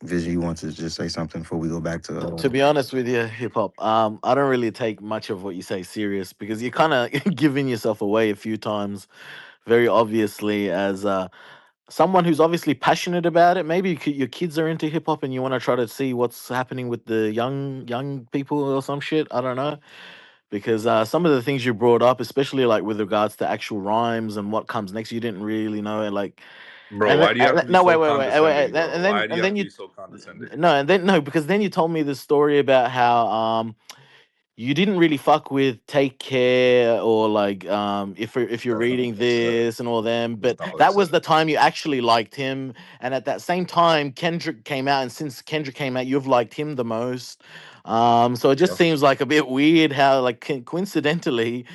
Vision, you want to just say something before we go back to To be honest with you, hip hop, I don't really take much of what you say serious because you're kind of giving yourself away a few times, very obviously, as someone who's obviously passionate about it. Maybe your kids are into hip hop and you want to try to see what's happening with the young people or some shit. I don't know because some of the things you brought up, especially like with regards to actual rhymes and what comes next, you didn't really know. And like, Bro, why do you have to be no, so wait, condescending, bro? and then Why do you have to be so condescending? no, and then no, because then you told me the story about how you didn't really fuck with Take Care or like if you're That's not reading what I said. this and all them, That's but not what I that was said. the time you actually liked him, and at that same time Kendrick came out, and since Kendrick came out, you've liked him the most. So it just Yeah. seems like a bit weird how like coincidentally.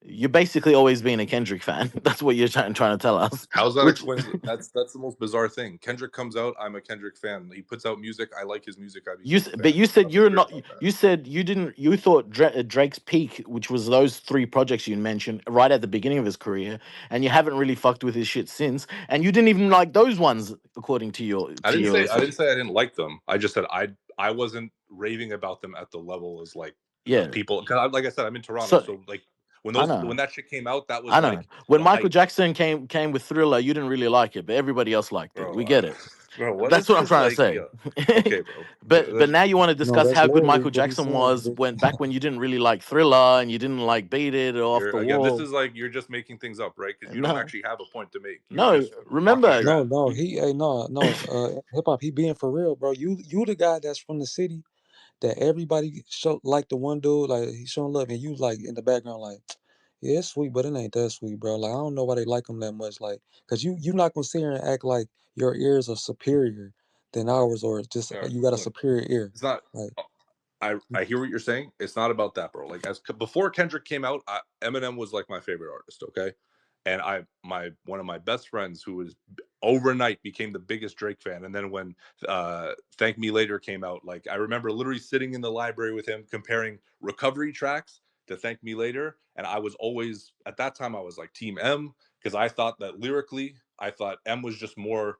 You're basically always been a Kendrick fan. That's what you're trying to tell us. How's that a Which coincidence? That's the most bizarre thing. Kendrick comes out, I'm a Kendrick fan. He puts out music, I like his music, I became a But fan. you There's said nothing you're weird not. about that. You said you didn't. You thought Drake's peak, which was those three projects you mentioned right at the beginning of his career, and you haven't really fucked with his shit since. And you didn't even like those ones, according to your I didn't say I thing. didn't say I didn't like them. I just said I wasn't raving about them at the level as like Yeah. people. Because like I said, I'm in Toronto, So so like I know. when that shit came out, that I was know. like When the Michael hype, Jackson came with Thriller, you didn't really like it, but everybody else liked it. We bro. get it. Bro, what That's is what I'm this trying to like? say. Yeah, okay, bro. But now you want to No, discuss that's how good literally Michael what he's Jackson saying. was when you didn't really like Thriller and you didn't like Beat It or Off You're the again. This Wall. is like you're just making things up, right? Because you don't No, actually have a point to make. You're no. just talking Remember, crap. No, he, no, hip hop. He being for real, bro. You the guy that's from the city that everybody show like the one dude like he's showing love, and you like in the background like, yeah, it's sweet, but it ain't that sweet, bro. Like I don't know why they like him that much, like, cause you not gonna sit here and act like your ears are superior than ours, or just All right, you got a look, superior ear, it's not. like. I hear what you're saying. It's not about that, bro. Like before Kendrick came out, Eminem was like my favorite artist. Okay, and one of my best friends who was overnight became the biggest Drake fan. And then when Thank Me Later came out, like I remember literally sitting in the library with him comparing recovery tracks to Thank Me Later, and I was always at that time I was like Team M because I thought that lyrically, I thought M was just more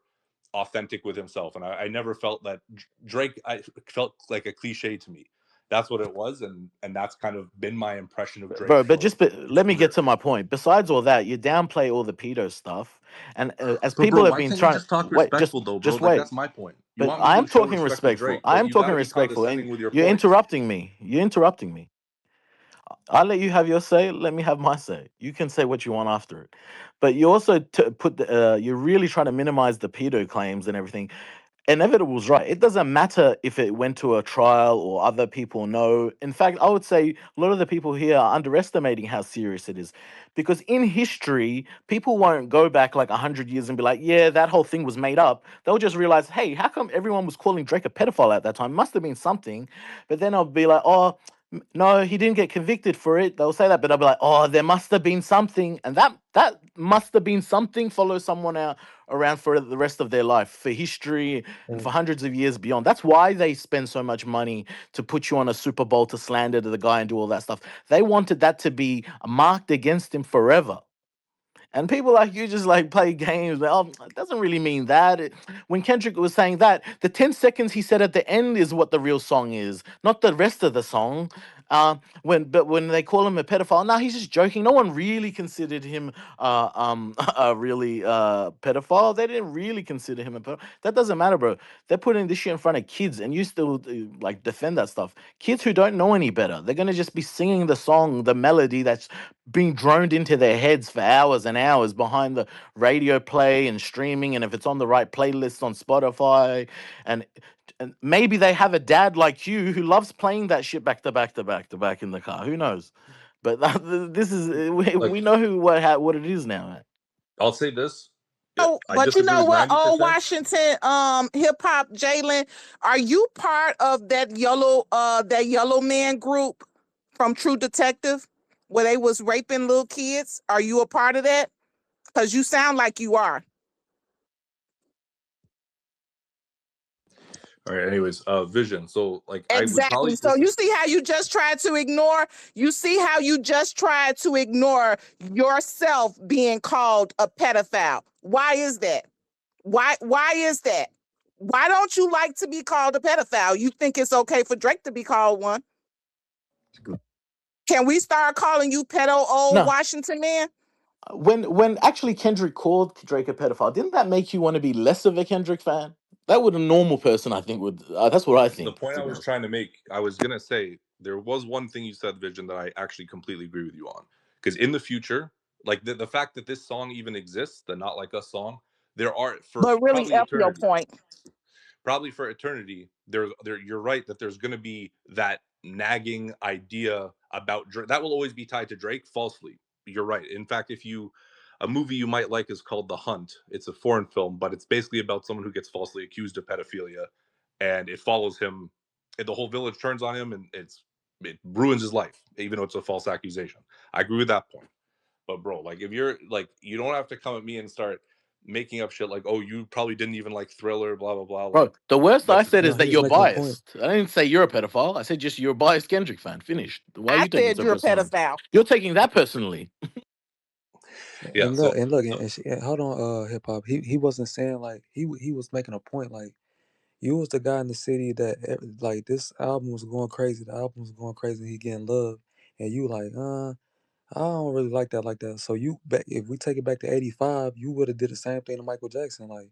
authentic with himself, and I never felt that Drake. I felt like a cliche to me. That's what it was, and that's kind of been my impression of Drake bro. But for just his let me get career. to my point. Besides all that, you downplay all the pedo stuff, and as But bro, people have why been can't you trying. just talk Wait, respectful though, bro? just Like wait. that's my point. You But want me I am to show talking respect to respectful. Drake, I but am you got talking to be respectful, and condescending with your you're points. interrupting me. You're interrupting me. I'll let you have your say. Let me have my say. You can say what you want after it. But you also put you're really trying to minimize the pedo claims and everything. Inevitable's right. It doesn't matter if it went to a trial or other people know. In fact, I would say a lot of the people here are underestimating how serious it is. Because in history, people won't go back like 100 years and be like, yeah, that whole thing was made up. They'll just realize, hey, how come everyone was calling Drake a pedophile at that time? Must have been something. But then I'll be like, oh, no, he didn't get convicted for it. They'll say that, but I'll be like, oh, there must have been something, and that must have been something follows someone out around for the rest of their life, for history, and for hundreds of years beyond. That's why they spend so much money to put you on a Super Bowl to slander the guy and do all that stuff. They wanted that to be marked against him forever. And people like you just like play games. Like, oh, it doesn't really mean that. When Kendrick was saying that, the 10 seconds he said at the end is what the real song is, not the rest of the song. When they call him a pedophile, no, he's just joking. No one really considered him a really pedophile. They didn't really consider him a pedophile. That doesn't matter, bro. They're putting this shit in front of kids, and you still like defend that stuff. Kids who don't know any better, they're gonna just be singing the song, the melody that's being droned into their heads for hours and hours behind the radio play and streaming, and if it's on the right playlist on Spotify, and maybe they have a dad like you who loves playing that shit back to back to back to back in the car. Who knows? But this is Like we know what it is now. I'll say this. Yeah, Oh, I but you disagree know with what? 90%. Washington, hip hop, Jalen, are you part of that yellow man group from True Detective, where they was raping little kids? Are you a part of that? Because you sound like you are. All right. Anyways, Vision. So like I would Exactly. probably So you see how you just tried to ignore. You see how you just tried to ignore yourself being called a pedophile. Why is that? Why is that? Why don't you like to be called a pedophile? You think it's okay for Drake to be called one? Can we start calling you pedo old No. Washington man? When actually Kendrick called Drake a pedophile, didn't that make you want to be less of a Kendrick fan? That would a normal person, I think, would. That's what I The think. point I was trying to make, I was gonna say, there was one thing you said, Vision, that I actually completely agree with you on. Because in the future, like the fact that this song even exists, the Not Like Us song, there are for But really, probably F your eternity. point. Probably for eternity, you're right that there's going to be that nagging idea about Drake that will always be tied to Drake falsely. You're right. In fact, a movie you might like is called The Hunt. It's a foreign film, but it's basically about someone who gets falsely accused of pedophilia, and it follows him, and the whole village turns on him, and it ruins his life, even though it's a false accusation. I agree with that point. But bro, like if you're like, you don't have to come at me and start making up shit like, oh, you probably didn't even like Thriller, blah blah blah. Bro, Like, the worst I that's said No, is he that was you're making a point. biased. I didn't say you're a pedophile. I said just you're a biased Kendrick fan. Finished. Why are I you taking it said so you're a personally? pedophile. You're taking that personally. yeah. And So look, and hold on, hip hop. He wasn't saying like he was making a point like you was the guy in the city that like this album was going crazy. The album was going crazy. He getting love, and you like, I don't really like that like that. So you back if we take it back to '85, you would have did the same thing to Michael Jackson. Like,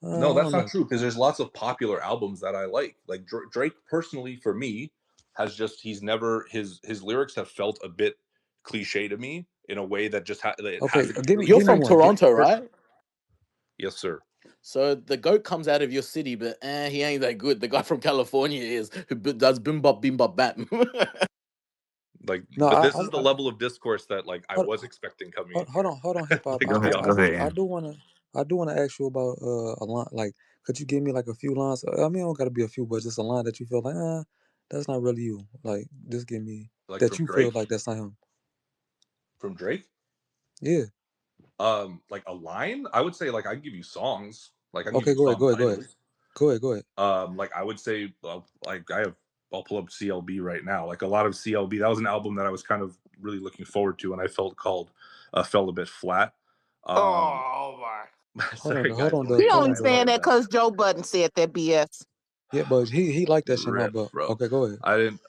no, I that's don't not know. true because there's lots of popular albums that I like. Like Drake, personally, for me, has just he's never his lyrics have felt a bit cliche to me in a way that just it Okay, hasn't give me really You're give me from connected one. with Toronto, me. right? Yes, sir. So the goat comes out of your city, but he ain't that good. The guy from California is who does bim bop bap. Like, No, but this is the level of discourse that like I hold, was expecting coming in hold here. on, hip hop. Like, to Go be ahead. Go honest, ahead, I Aaron. do wanna ask you about a line. Like, could you give me like a few lines? I mean, it don't gotta be a few, but just a line that you feel like, that's not really you. Like, just give me like that from you feel Drake, like that's not him. from Drake. Yeah. Like a line, I would say like I can give you songs. Like I can give Okay, you go ahead, song go ahead, go ahead, titles. go ahead. Like I would say, like I'll pull up CLB right now. Like a lot of CLB, that was an album that I was kind of really looking forward to, and I felt fell a bit flat. Oh my! Sorry Hold guys, on, don't He make me hold only on, cry about saying it, that man. because Joe Budden said that BS. Yeah, but he like that shit now, Rip, but bro. okay, go ahead. I didn't.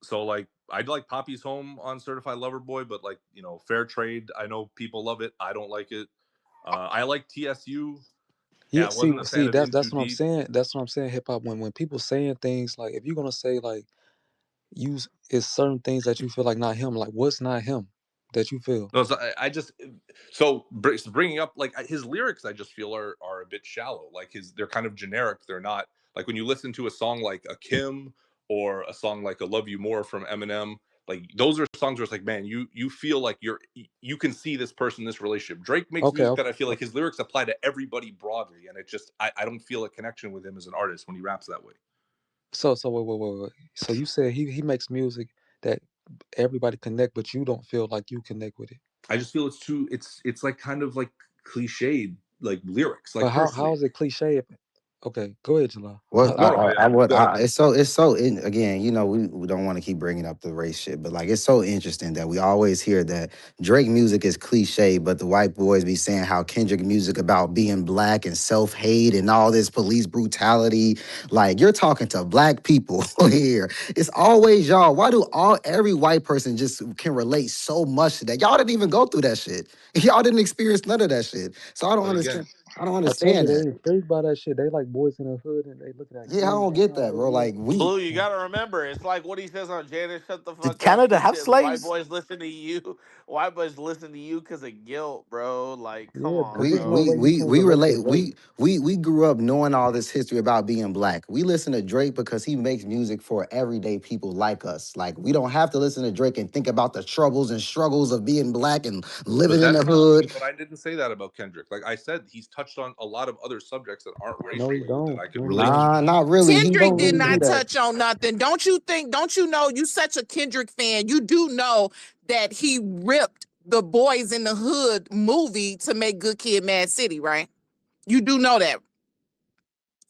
So like I'd like Poppy's Home on Certified Lover Boy, but like Fair Trade. I know people love it. I don't like it. I like TSU. Yeah, Yeah, I wasn't a fan see, of In Too that's what I'm Deep. saying. That's what I'm saying. Hip hop. When people saying things like, if you're gonna say like, use is certain things that you feel like not him. Like, what's not him that you feel? No, so I just bringing up like his lyrics, I just feel are a bit shallow. Like they're kind of generic. They're not like when you listen to a song like a Kim or a song like "I Love You More" from Eminem. Like those are songs where it's like, man, you feel like you can see this person, this relationship. Drake makes Okay, music that I feel like his lyrics apply to everybody broadly, and it just I don't feel a connection with him as an artist when he raps that way. so wait. So you said he makes music that everybody connect, but you don't feel like you connect with it. I just feel it's like kind of like cliched like lyrics. But Like how personally, is it cliche? Okay, go ahead, Jalal. Well, no, I would. go ahead. It's again. We don't want to keep bringing up the race shit, but like it's so interesting that we always hear that Drake music is cliche, but the white boys be saying how Kendrick music about being black and self hate and all this police brutality. Like you're talking to black people here. It's always y'all. Why do every white person just can relate so much to that? Y'all didn't even go through that shit. Y'all didn't experience none of that shit. So I don't But again, understand. I don't I told you understand they that. intrigued by that shit. They like boys in the hood and they looking at Yeah, I kids. don't That's get not that, bro. really it. Like we Blue, you gotta remember, it's like what he says on Janice, shut the Did fuck up. Canada He have says white slaves? boys listen to you. White boys listen to you because of guilt, bro. Like, come Yeah, because on, we there's no bro. we way you we can't we relate to relate Drake. we grew up knowing all this history about being black. We listen to Drake because he makes music for everyday people like us. Like we don't have to listen to Drake and think about the troubles and struggles of being black and living but in the that's not hood. but I didn't say that about Kendrick. Like I said, he's touched on a lot of other subjects that aren't race No, he related that don't. I could No, he relate to. don't. Nah, not really. He Kendrick don't did really do not that. touch on nothing. Don't you know, you such a Kendrick fan. You do know that he ripped the Boys in the Hood movie to make Good Kid Mad City, right? You do know that.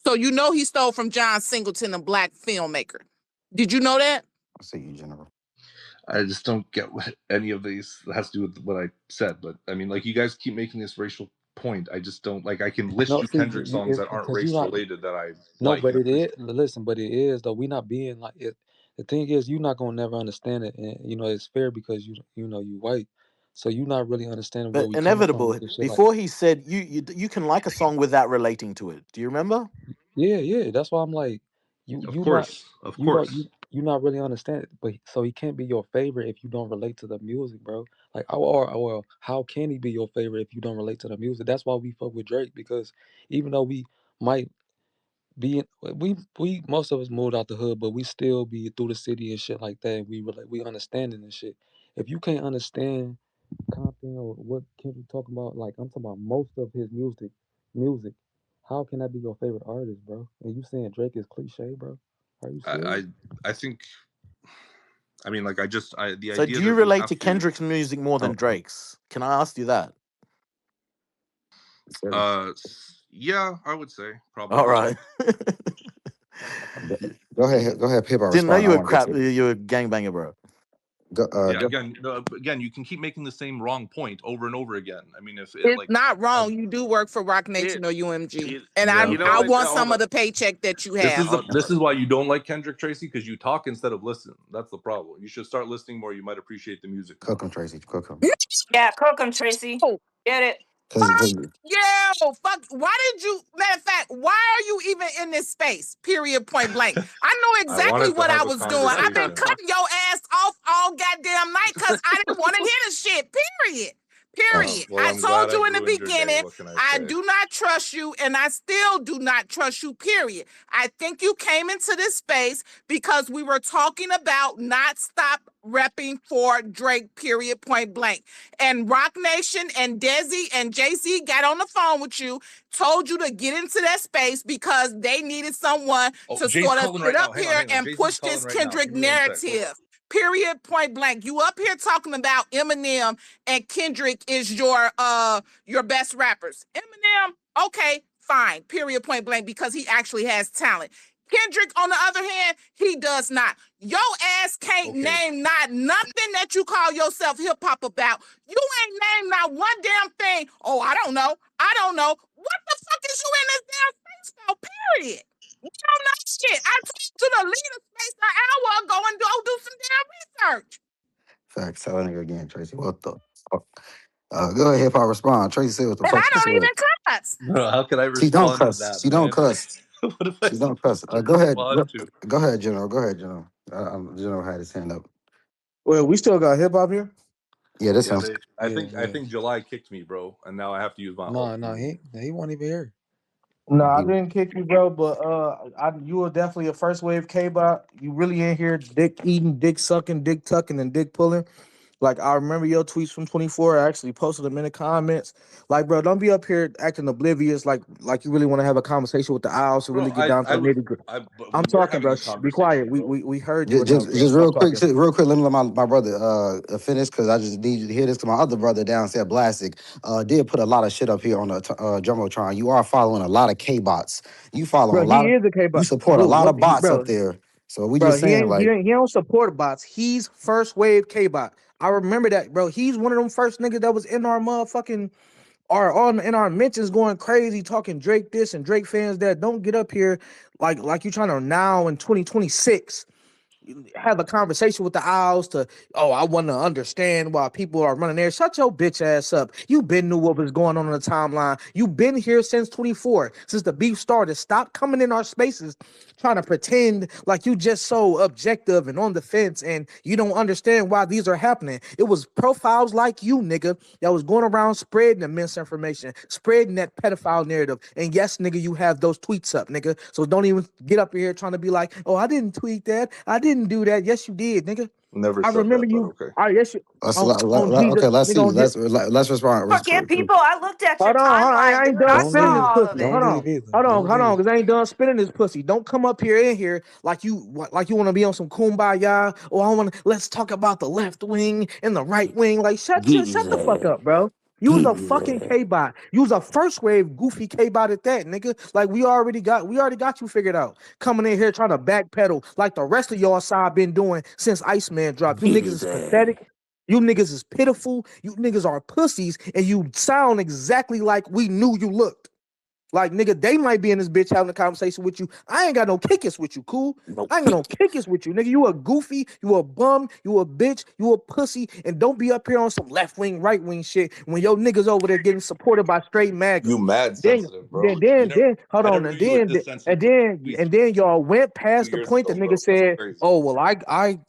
So you know he stole from John Singleton, a black filmmaker. Did you know that? I see you, General. I just don't get what any of these has to do with what I said. But I mean, like you guys keep making this racial point. I just don't like. I can list No, you see, Kendrick songs that aren't because you race not. related that I No, like but and it is. appreciate. Listen, but it is though. We not being like it. The thing is, you not gonna never understand it, and it's fair because you white, so you not really understanding where But we coming from inevitable. with this shit. Like, Before he said you can like a song without relating to it. Do you remember? yeah. That's why I'm like, you Of you not course, of you don't course. you not really understand it. But so he can't be your favorite if you don't relate to the music, bro. Like, or well, how can he be your favorite if you don't relate to the music? That's why we fuck with Drake because even though we might being we most of us moved out the hood, but we still be through the city and shit like that. We understanding and shit. If you can't understand Compton or what Kendrick talking about, like I'm talking about most of his music, how can that be your favorite artist, bro? And you saying Drake is cliche, bro? Are you I serious? I think. I mean, like, the So idea do you that we relate to have to. Kendrick's music more than Oh, Drake's? Can I ask you that? sorry. Yeah, I would say All probably. right. Go ahead, Pip. I Didn't know respond. you I were want to get crap. to You were gangbanger, bro. go. Yeah, Go. again, no, again, you can keep making the same wrong point over and over again. I mean, if it It's like, not as, wrong. You do work for Rock It, Nation or UMG, it and yeah, I you okay, know I that's what? want fine. some Hold of up. the paycheck that you have. This is why you don't like Kendrick, Tracy, because you talk instead of listen. That's the problem. You should start listening more. You might appreciate the music more. Cook him, Tracy. Cook him. Yeah, cook 'em, Tracy. Oh, Get it? Because yeah, fuck. Why did you? Matter of fact, why are you even in this space? Period. Point blank. I know I exactly wanted to what I have a was doing. I've been conversation. cutting your ass off all goddamn night because I didn't want to hear the shit. Period. Period. Well, I I'm glad told I you in the ruined your day. beginning, What can I I say? do not trust you, and I still do not trust you. Period. I think you came into this space because we were talking about not stop repping for Drake. Period. Point blank. And Rock Nation and Desi and Jay-Z got on the phone with you, told you to get into that space because they needed someone Oh, to Jay's sort of calling sit right now. up Hang on, here hang on. and Jason's push calling this right now. Kendrick Give me 1 sec. Hold on. narrative. Period. Point blank. You up here talking about Eminem and Kendrick is your best rappers. Eminem, okay, fine. Period. Point blank because he actually has talent. Kendrick, on the other hand, he does not. Your ass can't Okay, name not nothing that you call yourself hip hop about. You ain't named not one damn thing. Oh, I don't know. I don't know. What the fuck is you in this damn space for? Period. You don't know shit. I told you to leave the space an hour ago and go do some damn research. facts. Tell that nigga again, Tracy. What the fuck? Go ahead, hip hop. Respond. Tracy said what the And fuck I she don't said. even cuss. bro. How can I She don't respond to cuss. that, She don't man? Like, cuss. what am I She don't supposed cuss. to Go ahead. respond to? Go ahead, General. Go ahead, General. General had his hand up. Well, we still got hip hop here. Yeah, this Yeah, him. they. Yeah, I yeah. think July kicked me, bro, and now I have to use my alt. No, he won't even hear. No, I didn't kick you, bro. But you were definitely a first wave KBot. You really in here, dick eating, dick sucking, dick tucking, and dick pulling. Like I remember your tweets from 24. I actually posted them in the comments. Like, bro, don't be up here acting oblivious. Like you really want to have a conversation with the owls to Bro, really get down to I the was. nitty gritty. But I'm we were talking, having bro. a Shh, be quiet. conversation, bro. We heard you enough, bro. Just Stop real talking. quick. Let me let my brother finish because I just need you to hear this. Because my other brother downstairs, Blastic, did put a lot of shit up here on the jumbotron. You are following a lot of K bots. You following a Bro, he lot of. is a You KBot. support a Who? lot What? of bots up Bro, there. So we bro, just saying like, he don't support bots. He's first wave KBot. I remember that, bro. He's one of them first niggas that was in our motherfucking in our mentions going crazy talking Drake this and Drake fans that. Don't get up here like you trying to now in 2026 have a conversation with the owls to, oh, I want to understand why people are running there. Shut your bitch ass up. You been knew what was going on the timeline. You been here since 24, since the beef started. Stop coming in our spaces trying to pretend like you just so objective and on the fence and you don't understand why these are happening. It was profiles like you, nigga, that was going around spreading the misinformation, spreading that pedophile narrative. And yes, nigga, you have those tweets up, nigga. So don't even get up here trying to be like, oh, I didn't tweet that. I didn't do that. Yes, you did, nigga. Never I said remember that, but you. okay. I yes, you on Jesus, okay. Let's nigga. see. On Jesus. Let's respond. Forget people. I looked at your Hold on. I timeline, dude. ain't done I Don't spinning leave. this saw all of pussy. it. Don't leave either. Don't Hold on, leave. because I ain't done spinning this pussy. Don't come up here in here like you want to be on some kumbaya. Or I want to let's talk about the left wing and the right wing. Like shut Get his the fuck ass. up, bro. You was Get a his fucking ass. K-bot. You was a first wave goofy K-bot at that, nigga. Like we already got you figured out. Coming in here trying to backpedal like the rest of y'all side been doing since Iceman dropped. You Get niggas his is ass. pathetic. You niggas is pitiful. You niggas are pussies, and you sound exactly like we knew you looked. Like, nigga, they might be in this bitch having a conversation with you. I ain't got no kickers with you, cool? No I ain't got no pick. kickers with you, nigga. You a goofy, you a bum, you a bitch, you a pussy, and don't be up here on some left wing, right wing shit when your niggas over there getting supported by straight MAGA. You mad Then, sensitive, bro. then, then, You never. then, hold I on, never knew and you were then, this sensitive to tweets and then y'all went two past the years point ago, that nigga bro. That's said, crazy. "Oh well, I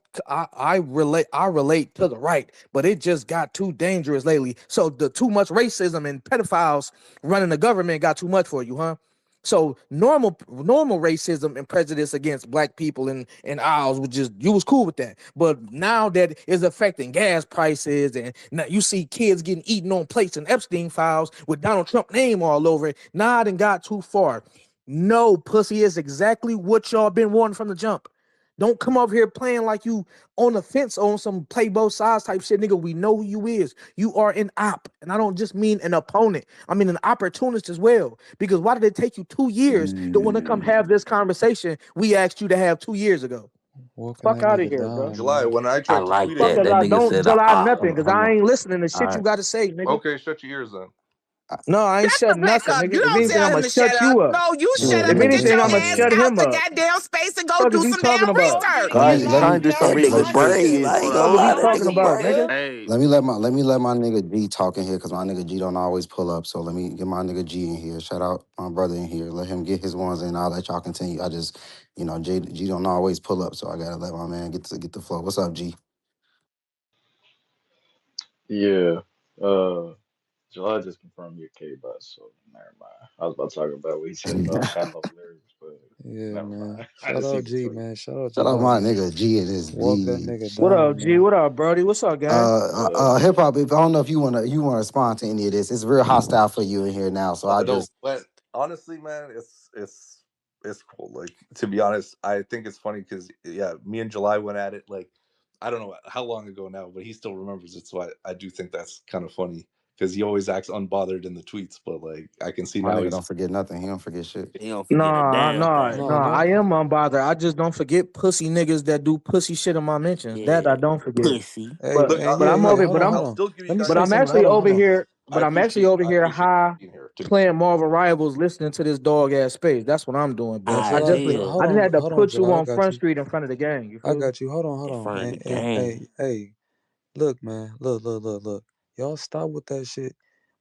relate to the right, but it just got too dangerous lately. So the too much racism and pedophiles running the government got too much for you, huh?" So normal racism and prejudice against black people and ours was just, you was cool with that. But now that is affecting gas prices, and now you see kids getting eaten on plates and Epstein files with Donald Trump name all over it. Nah, I done got too far. No, pussy is exactly what y'all been wanting from the jump. Don't come over here playing like you on the fence on some play both sides type shit, nigga. We know who you is. You are an op, and I don't just mean an opponent. I mean an opportunist as well. Because why did it take you 2 years to want to come have this conversation we asked you to have 2 years ago? Walking Fuck that out of nigga here, bro. down, July, man. when I I tried to like tweet at Fuck that. you. as That I nigga don't said, July nothing, Hold because on, hold I on. ain't listening to All shit you right. got to say, nigga. Okay, shut your ears then. No, I ain't Shut the shutting fuck nothing, up. nigga. You If don't anything, tell I'm him gonna to shut shut up. you up. No, you shut If up and get anything, your I'm gonna ass shut Yeah. out him the up. goddamn space and go Fuck is do he some talking damn about? research. Let me Guys, he's let trying me to do some that nigga research for his brave. kids, I ain't bro. gonna Fuck is he lie. Let That him talking nigga about, talk. nigga? brave. Hey, let me let my nigga G talk in here because my nigga G don't always pull up. So let me get my nigga G in here. Shout out my brother in here. Let him get his ones in. I'll let y'all continue. I just, G don't always pull up, so I gotta let my man get the flow. What's up, G? Yeah. Uh, July just confirmed your KBot, so never mind. I was about to talk about what he said about Capo lyrics, but Yeah, never man. mind. I Shout just out seen the G, tweet. man. Shout out Shout out July, my man. nigga G and his Walk that V. nigga What up, down, G? man. What up, Brody? What's up, gang? Hip hop. If I don't know if you wanna respond to any of this, it's real hostile for you in here now. So I No, just but honestly, man, it's cool. Like, to be honest, I think it's funny because yeah, me and July went at it like I don't know how long ago now, but he still remembers it. So I do think that's kind of funny because he always acts unbothered in the tweets, but like I can see my now nigga he's don't forget nothing. He don't forget shit. He don't forget a Nah, damn nah, thing. No, nah. I no. am unbothered. I just don't forget pussy niggas that do pussy shit in my mentions. That I Yeah, don't forget. pussy. Hey, But look. hey, but yeah, I'm yeah. over. Hold But on, I'm hold I'll on. still give you Let me guys but say a I'm something. chance. actually Hold on, over hold on. here. But I'm actually over I here appreciate you high being here too. playing Marvel Rivals, listening to this dog ass space. That's what I'm doing, Hey, bitch. I July, just Idea hold had to on, put you July. I on got Front you. Street in front of the gang. You I feel me? got you. Hold on, hold in on. front of the Hey, game. hey. Look, man. Look. Y'all stop with that shit.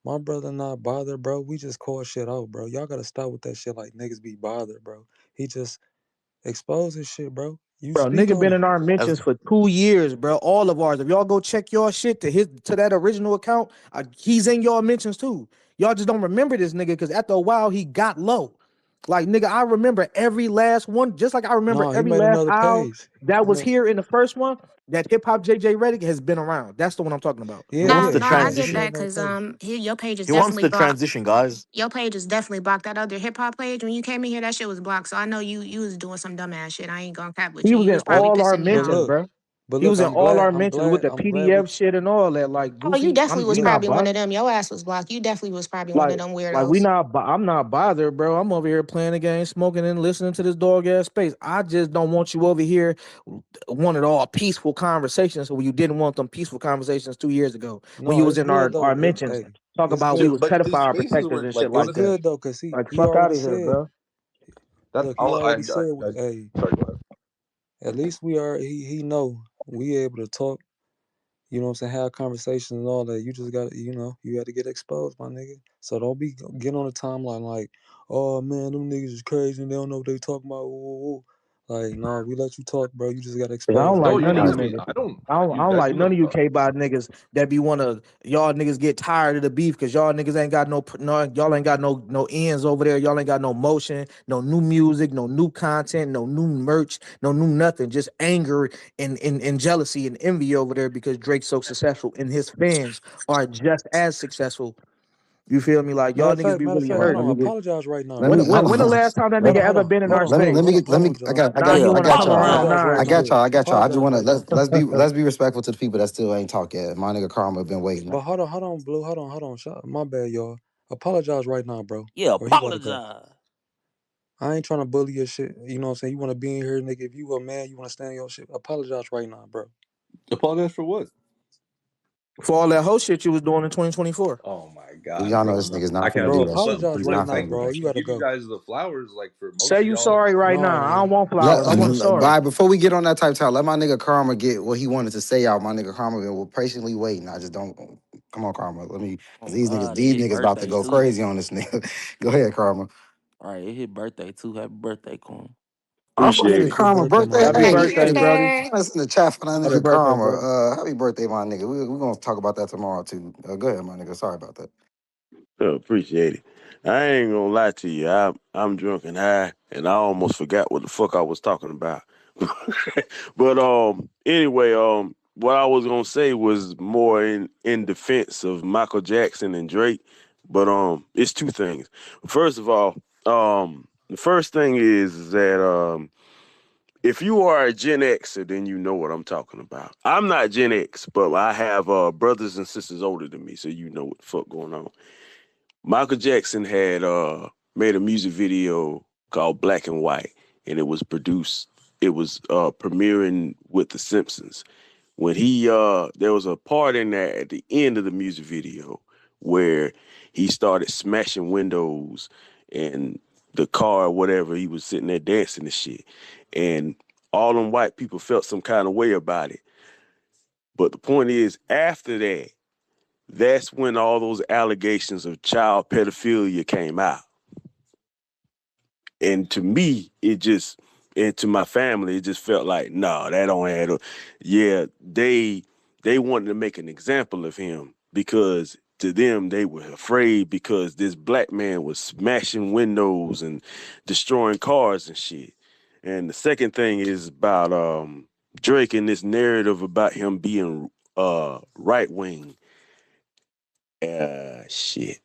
My brother not bothered, bro. We just call shit out, bro. Y'all gotta stop with that shit like niggas be bothered, bro. He just exposes shit, bro. You Bro, speak nigga on been it. in our As mentions for 2 years, bro. All of ours. If y'all go check your shit to that original account, he's in your mentions too. Y'all just don't remember this nigga because after a while he got low. Like, nigga, I remember every last one, just like I remember No, he every made last another owl page. that He was made here in the first one. That hip hop JJ Redick has been around. That's the one I'm talking about. He Yeah, wants No, the no, I get he made transition. that another because page. your page is He wants definitely the blocked. transition, guys. Your page is definitely blocked. That other hip hop page, when you came in here, that shit was blocked. So I know you was doing some dumbass shit. I ain't gonna cap with He you. was You in was probably all our pissing me But off. mentions, look, bro. He was in all our mentions with the I'm glad we PDF shit and all that. Like, Oh, you goofy. definitely was We not probably one of bothered. them. Your ass was blocked. You definitely was probably one Like, of them we weirdos. not. I'm not bothered, bro. I'm over here playing the game, smoking and listening to this dog ass space. I just don't want you over here wanted all peaceful conversations. So you didn't want them peaceful conversations 2 years ago when no, you was it's in good our though. mentions Hey, talk it's about we good. was But his pedophile spaces protectors were and shit like it It's like was that. good though, cause Like, he fuck out already of here, said. bro. that. Look, he already I said. Hey, sorry. Go ahead. at least we are. He know we able to talk. You know what I'm saying? Have conversations and all that. You just got to, you got to get exposed, my nigga. So don't be getting on the timeline like, oh man, them niggas is crazy and they don't know what they talking about. Ooh, ooh. Like, no, we let you talk, bro. You just got to 'Cause I expose don't that No, like you none of bullshit. you let me. niggas. I don't. I You don't guys like can none let of me you talk. K-Bot niggas that be wanna y'all niggas get tired of the beef because y'all niggas ain't got no y'all ain't got no ends over there. Y'all ain't got no motion, no new music, no new content, no new merch, no new nothing. Just anger and jealousy and envy over there because Drake's so successful and his fans are just as successful. You feel me? Like y'all niggas be Matter of really fact, hold Right. hurting on. me. Apologize right now, Let When bro. me when hold when the on. last time that Let nigga me ever been in our let me space? let me Hold on, get. July. Now I you Yeah, want to got come y'all. around Apologize nine real I got quick. shit. y'all. I just Apologize want to right now. let's be respectful to the people that still ain't talk yet. My nigga Karma been waiting. But hold on, Blue. Hold on. My bad, y'all. Apologize right now, bro. yeah. Or he about to go. Apologize. I ain't trying to bully your shit. You know what I'm saying? You want to be in here, nigga. If you a man, you want to stand your shit. Apologize right now, bro. Apologize for what? For all that whole shit you was doing in 2024. Oh my god, Y'all know bro! this nigga's I not finna can't. Bro, do that shit. But apologize He's right not now, finna do bro. that I You shit. can gotta give you go. guys the flowers. Like for most Say of you y'all, sorry right No, now. it I don't ain't. want flowers. I want Let, sorry. bye. Before we get on that type of time, let my nigga Karma get what he wanted to say out. My nigga Karma will patiently waiting. I just don't. Come on, Karma. Let me. Cause Oh God, it these his niggas about to birthday go too. crazy on this nigga. Go ahead, Karma. All right, it his birthday too. Happy birthday, Queen. Oh, my Appreciate nigga it. Happy Karma birthday, my birthday. Happy nigga. Hey, Happy birthday, hey. brody. birthday. Let's in the chat for that Happy nigga birthday, Karma. brody. Happy birthday, my nigga. We're gonna talk about that tomorrow too. Go ahead, my nigga. Sorry about that. Appreciate it. I ain't gonna lie to you. I'm drunk and high, and I almost forgot what the fuck I was talking about. But anyway, what I was gonna say was more in defense of Michael Jackson and Drake. But it's two things. First of all, the first thing is that if you are a Gen Xer, then you know what I'm talking about. I'm not Gen X, but I have brothers and sisters older than me, so you know what the fuck going on. Michael Jackson had made a music video called Black and White, and it was premiering with The Simpsons. When there was a part in there at the end of the music video where he started smashing windows and the car or whatever, he was sitting there dancing and shit. And all them white people felt some kind of way about it. But the point is, after that, that's when all those allegations of child pedophilia came out. And to me, and to my family, it just felt like, no, that don't add up. Yeah, they wanted to make an example of him because to them they were afraid because this black man was smashing windows and destroying cars and shit. And the second thing is about Drake and this narrative about him being right wing. Shit.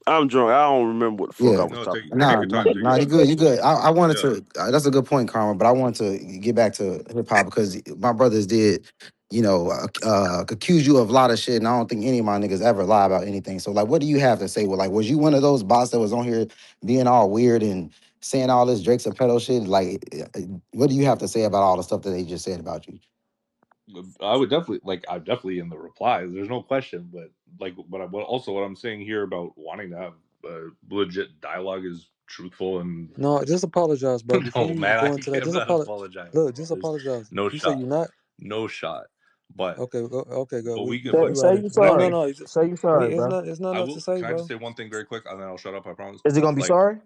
I'm drunk. I don't remember what the fuck I Yeah. was no, talking take about. Nah, your nah, time. Take your nah, you time. good, you good. I wanted Yeah. to. That's a good point, Karma. But I want to get back to hip hop because my brothers did, accuse you of a lot of shit, and I don't think any of my niggas ever lie about anything. So, like, what do you have to say? Well, like, was you one of those bots that was on here being all weird and saying all this Drake's a pedo shit? Like, what do you have to say about all the stuff that they just said about you? I would definitely I'm definitely in the replies. There's no question, but also what I'm saying here about wanting to have legit dialogue is truthful and No, just apologize, bro. Before no, you man, go into that, I'm just not apologizing, look, bro. just There's apologize. no You say shot, you not no shot. But okay. Okay, good. but we can. Say, But You out say of you no, no, sorry. like no. Say you sorry, bro. It's not I enough to will. say, Can I just bro. say one thing very quick, and then I'll shut up. I promise. Is he gonna be Like sorry?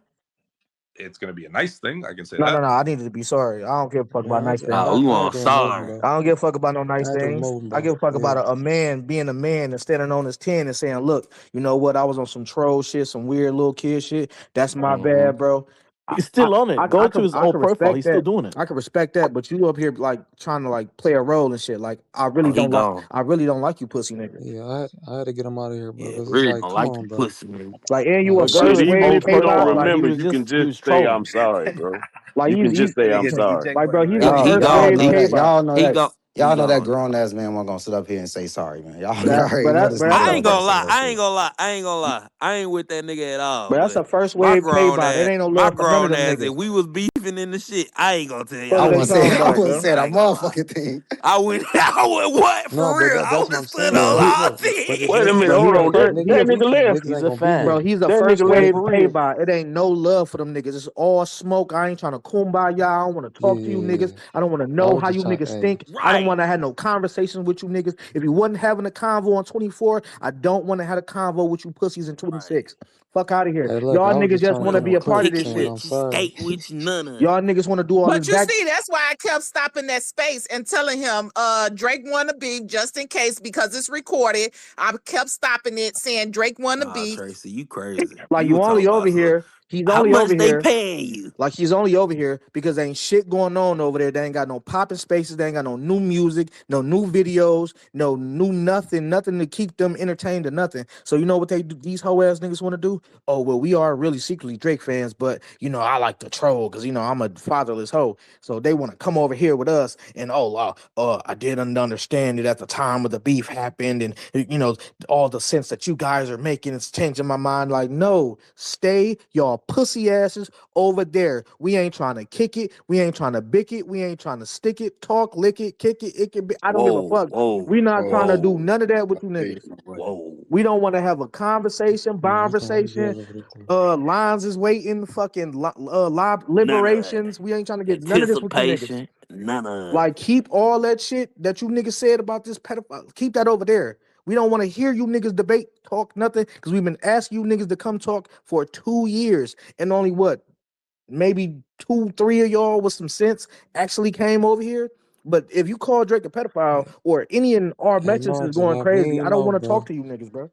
it's gonna be a nice thing. I can say No, no, that. no. I needed to be sorry. I don't give a fuck about Yeah, nice Oh, things. we I had want to remove him, sorry. bro. I don't give a fuck about no I nice had to things. remove him, I bro. give a fuck Yeah. about a man being a man and standing on his 10 and saying, look, you know what? I was on some troll shit, some weird little kid shit. That's my Mm-hmm. bad, bro. I, He's I, still on it. Go to his I old could profile. respect He's still that. doing it. I could respect that, but you up here like trying to like play a role and shit. Like Oh, he gone. I really don't like you pussy nigga. Yeah, I had to get him out of here, bro. Yeah, Cause it's really like, don't come like on, you, bro. pussy nigga. Like, and you a Like, Go to Shit, first his even wave if old you don't K-Bot. profile. Like, remember, you can He just was say trolling. I'm sorry, bro. like You can he's just say I'm He sorry. like, checkpointed bro, me. he's Right? a Y'all, He first y'all wave know gone. that. K-Bot. He Y'all know that gone. grown ass man wasn't gonna sit up here and say sorry, man. Y'all But already know this nigga I don't ain't never gonna say lie. that I shit. ain't gonna lie. I ain't gonna lie. I ain't with that nigga at all. that's a But first my wave grown K-Bot. It ass, ain't no love for none of them if niggas. we was beefing in the shit, I ain't gonna tell Fuck I are y'all they wouldn't niggas say talking I that. about, wouldn't bro? say I that ain't gonna lie. motherfucking thing. I went. I went what no, for but real? I that's what was I'm stood saying. Bro, on he all But ten. if Wait a niggas minute, bro, hold on. if That niggas that a nigga beefing, left. niggas He's ain't a gonna beef bro, fan. though. he's the That first nigga left wave for real. K-Bot. It ain't no love for them niggas. It's all smoke. I ain't trying to kumbaya. I don't want to Yeah, talk to you yeah, niggas. yeah. I don't want to I know was how just you trying. niggas Hey, stink. I don't Right. want to have no conversations with you niggas. If you wasn't having a convo on 24, I don't want to have a convo with you pussies in Right. 26. Fuck out of here. hey, look, Y'all I was niggas just just trying We to want to give don't him be a want part of clips this picking shit. saying I'm with you, sorry. skate with you, none of that. Y'all niggas want to do all this But you back. see, that's why I kept stopping that space and telling him, Drake wanna beef just in case because it's recorded. I kept stopping it saying Drake wanna Nah, beef. Tracy, you crazy. Like You you were only talking over about some. here. He's How only over much they here. paying you? Like he's only over here because ain't shit going on over there. They ain't got no popping spaces. They ain't got no new music, no new videos, no new nothing to keep them entertained or nothing. So you know what they do? These hoe ass niggas want to do? Oh well, we are really secretly Drake fans, but you know I like to troll because you know I'm a fatherless hoe. So they want to come over here with us and I didn't understand it at the time of the beef happened and you know all the sense that you guys are making is changing my mind. Like no, stay y'all pussy asses over there. We ain't trying to kick it. We ain't trying to bick it. We ain't trying to stick it, talk, lick it, kick it. It can be. I don't give a Whoa, fuck. whoa, We not trying to do whoa, none of that with you Okay, niggas. whoa. We don't want to have a conversation, Yeah, he can conversation. good over there too. Lines is waiting, fucking None of that. liberations. We ain't trying to get none of this with you niggas. Anticipation, none of it. Like, keep all that shit that you niggas said about this pedophile. Keep that over there. We don't want to hear you niggas debate, talk nothing, because we've been asking you niggas to come talk for 2 years, and only what, maybe 2, 3 of y'all with some sense actually came over here. But if you call Drake a pedophile or any in our Hey, messages nah, is going July, we crazy, I ain't don't know, want to talk bro. to you niggas, bro.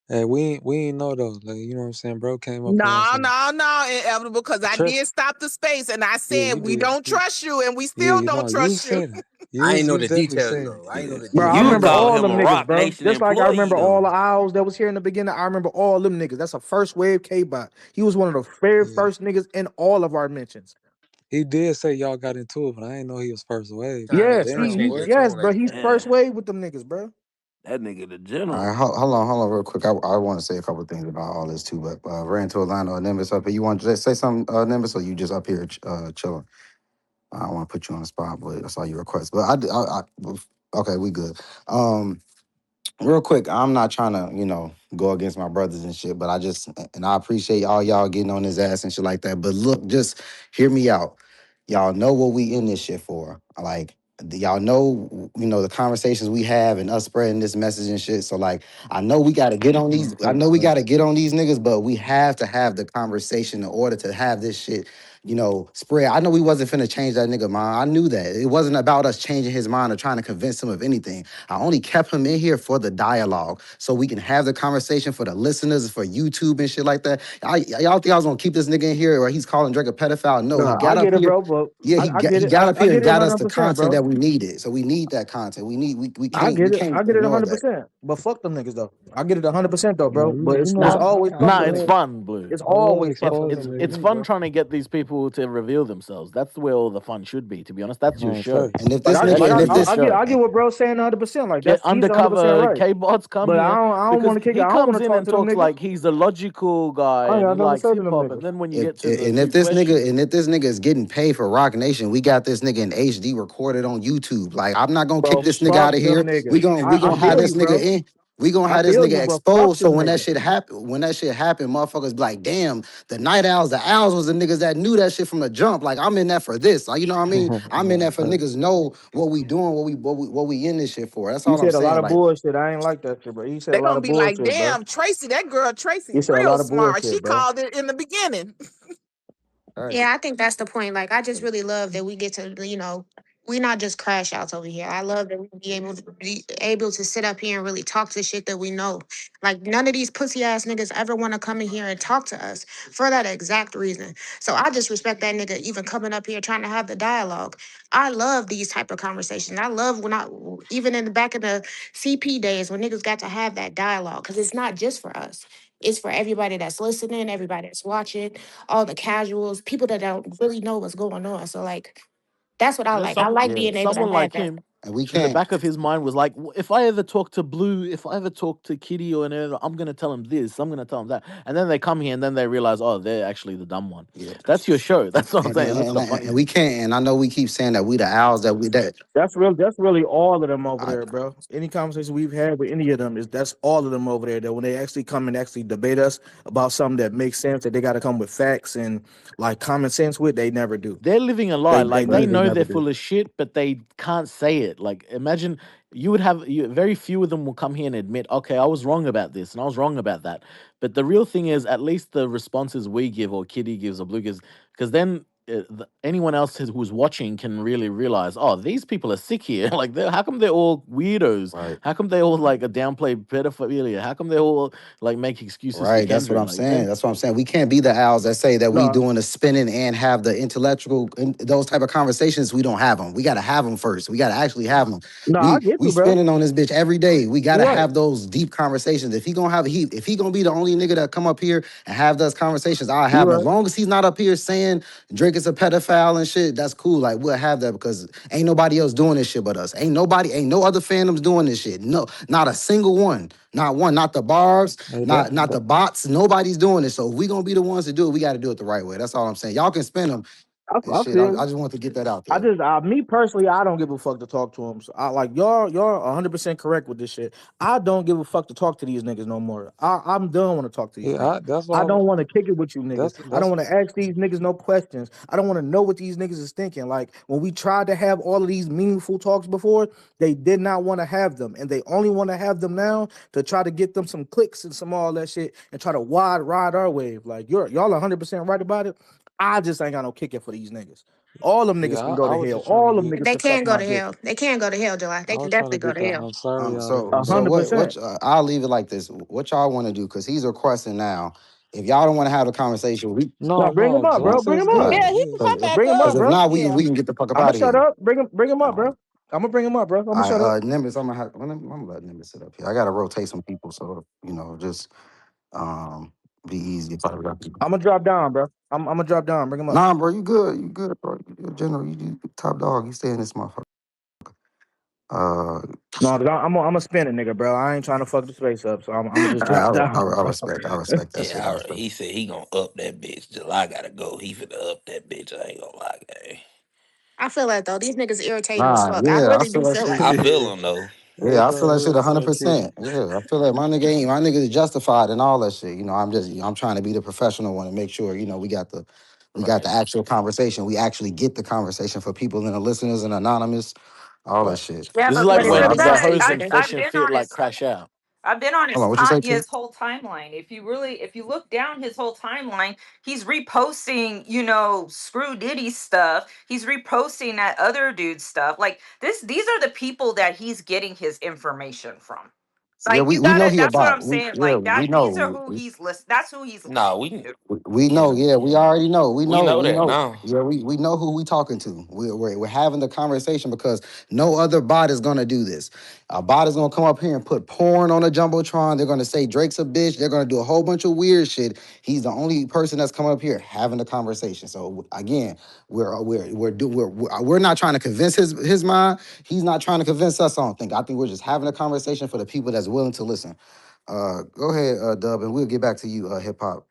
Hey, we ain't know though. Like, you know what I'm saying? Bro came up here and No, said, no, no, inevitable, because I trust. did stop the space and I Yeah, you said we did. don't trust you and we Yeah, still you don't know, you trust you. said it. I ain't You know was the definitely details saying it. though. I ain't know Yeah. the Bro, I You details. remember call all him them a niggas, Rock bro. Nation Just like I employee, remember all though. the owls that was here in the beginning. I remember all them niggas. That's a first wave KBot. He was one of the very Yeah. first niggas in all of our mentions. He did say y'all got into it, but I didn't know he was first wave. Yes, Trying to Damn, change boy. the yes, tone bro. like He's that. first Yeah. wave with them niggas, bro. That nigga the all right, general. hold on real quick. I want to say a couple things about all this too, but ran to Orlando and Nimbus up here. You want to say something, Nimbus, or you just up here chilling? I don't want to put you on the spot, but I saw your request. But okay, we good. Real quick, I'm not trying to, go against my brothers and shit, but I appreciate all y'all getting on his ass and shit like that. But look, just hear me out. Y'all know what we in this shit for. Like, y'all know, the conversations we have and us spreading this message and shit. So, like, I know we got to get on these, I know we got to get on these niggas, but we have to have the conversation in order to have this shit, spread. I know we wasn't finna change that nigga mind. I knew that. It wasn't about us changing his mind or trying to convince him of anything. I only kept him in here for the dialogue so we can have the conversation for the listeners, for YouTube and shit like that. Y'all think I was gonna keep this nigga in here or he's calling Drake a pedophile? No, he Nah, I got up get it, here. bro. But Yeah, I get he it. got up I here and get it got us the 100%, content bro. that we needed. So we need that content. We I can't we get it. can't I get it ignore that. 100%. But fuck them niggas though. I get it 100% though, No, bro. But you it's know, always fuck Nah, them it's niggas. fun, Blue. It's I love always fuck them exposing niggas with It's me, niggas. fun bro. trying to get these people to reveal themselves. That's where all the fun should be, to be honest. That's your No, show. facts. And if this That nigga and should if be your this show. I get what bro saying 100%. Like Get he's 100% undercover right. K-Bots come But here I don't because want to kick it. he I don't comes want to in talk and to them talks niggas. like he's a logical guy I ain't and got he nothing to likes say to hip them hop. And niggas. then when you if get to the and if few this nigga questions, is getting paid for Rock Nation, we got this nigga in HD recorded on YouTube. Like, I'm not gonna kick Bro, this nigga fuck out of them here. niggas. We gonna have Feel this you, nigga bro. in. We gonna I have this feel nigga you, but fuck exposed. So them when that niggas. shit happen, motherfuckers be like, damn, the owls was the niggas that knew that shit from the jump. Like, I'm in that for this. Like, you know what I mean? I'm in No, that for facts. niggas know what we doing, what we in this shit for. That's He all I'm said a lot saying. of Like, bullshit. I ain't like that shit, bro. He said a They're lot gonna of be like, bullshit, bro. damn, Tracy, that girl Tracy He said a real lot of smart. She bullshit, bro. called it in the beginning. all right. Yeah, I think that's the point. Like, I just really love that we get to, we're not just crash outs over here. I love that we be able to sit up here and really talk the shit that we know. Like, none of these pussy ass niggas ever want to come in here and talk to us for that exact reason. So I just respect that nigga even coming up here trying to have the dialogue. I love these type of conversations. I love when even in the back of the CP days when niggas got to have that dialogue because it's not just for us. It's for everybody that's listening, everybody that's watching, all the casuals, people that don't really know what's going on. So like that's what I you know, like. I like being able to someone have like that. him And we in the can't. back of his mind was like, If I ever talk to Blue, if I ever talk to Kitty or anything, I'm gonna tell him this, I'm gonna tell him that, and then they come here and then they realize, oh, they're actually the dumb one. Yeah. That's your show. That's what I'm And, saying. That's and, the and, funny and we thing. can't. And I know we keep saying that we the owls that. That's really all of them over I, there, bro. Any conversation we've had with any of them that's all of them over there. That when they actually come and actually debate us about something that makes sense, that they got to come with facts and like common sense with, they never do. They're living a lie. They Like they literally know never they're do. full of shit, but they can't say it. Like imagine very few of them will come here and admit, okay, I was wrong about this and I was wrong about that. But the real thing is, at least the responses we give or Kitty gives or Blue gives, because then anyone else who's watching can really realize, oh, these people are sick here. Like, how come they're all weirdos? right. How come they all like a downplay pedophilia? How come they all like make excuses for Right, that's what Kendrick? I'm Like they saying. That's what I'm saying. We can't be the owls that say that we No, doing the spinning and have the intellectual and those type of conversations. We don't have them. We got to have them first. We got to actually have them. no, I get We you, bro. spinning on this bitch every day. We got to You're right. have those deep conversations. If he gonna be the only nigga that come up here and have those conversations, I'll have You're them. As right. long as he's not up here saying Drake is a pedophile and shit, that's cool. Like we'll have that because ain't nobody else doing this shit but us. Ain't no other fandoms doing this shit. No, not a single one. Not one. Not the barbs. Hey, Not the bots. Nobody's doing it. So if we gonna be the ones to do it, we got to do it the right way. That's all I'm saying. Y'all can spin them and I shit. feel I you. just want to get that out I there. just, me personally, I don't give a fuck to talk to them. So I like y'all 100% correct with this shit. I don't give a fuck to talk to these niggas no more. I'm done want to talk to these yeah, niggas. that's I why. don't want to kick it with you niggas. I don't That's want to ask these niggas no questions. I don't want to know what these niggas is thinking. Like when we tried to have all of these meaningful talks before, they did not want to have them, and they only want to have them now to try to get them some clicks and some all that shit and try to ride our wave. Like y'all 100% right about it. I just ain't got no kicking for these niggas. All them yeah. niggas can go I to was hell. just trying to All them get. niggas They can suck can go my to dick. hell. They can go to hell, July. They I can was trying to definitely go get to the hell. I'm sorry out of the So way. 100%. I'll leave it like this. What y'all want to do? Because he's requesting now. If y'all don't want to have a conversation, we No, No, bring him no, up, July bro. Bring says him all up. good. Yeah, right. he Yeah. can come back Bring him up. up, Because if bro. not, Yeah. we can get the fuck up I'm gonna out of shut here. up. Bring him up, All bro. I'm gonna bring him up, bro. I'm gonna shut up. right, Nimbus, I'm gonna let Nimbus sit up here. I gotta rotate some people, so just um be easy. I'm gonna drop down, bro. I'm gonna drop down. Bring him up. Nah, bro, you good, bro. You general, you top dog. You stay in this motherfucker. Uh, No, I'm gonna spin it, nigga, bro. I ain't trying to fuck the space up, so I'm gonna just drop down. I respect that shit. I Yeah, respect. he said he gonna up that bitch. July gotta go. He finna up that bitch. I ain't gonna lie, gang. I feel that though. These niggas irritating as Nah, fuck. I yeah, I really feel do that feel shit. that. I feel Yeah. him though. Hey, Yeah, I feel bro, that shit real talk, kid. 100%. Yeah, I feel that my nigga is justified and all that shit. I'm trying to be the professional one and make sure, we got the Right. actual conversation. We actually get the conversation for people and the listeners and anonymous, all that Right. shit. Yeah, This is but like But we it's So when I, really the just presented. hose and yesterday. fish I've and been fit on like his. crash out. I've been on hold his on, what you say, T? Kanye's whole timeline. If you look down his whole timeline, he's reposting, Screw Diddy stuff. He's reposting that other dude's stuff. Like these are the people that he's getting his information from. Yeah, Like you we know gotta. he a That's what bot. I'm saying. Like We that. These are know. who he's list. That's who he's Nah, listening we to. We know, yeah, yeah, we already know. we know We that know. now. Yeah, we know who we talking to. We're having the conversation because no other bot is gonna do this. A bot is gonna come up here and put porn on a jumbotron. They're gonna say Drake's a bitch. They're gonna do a whole bunch of weird shit. He's the only person that's coming up here having the conversation. So again, we're not trying to convince his mind. He's not trying to convince us. I don't think. I think we're just having a conversation for the people that's willing to listen. Go ahead, Dub, and we'll get back to you, hip hop.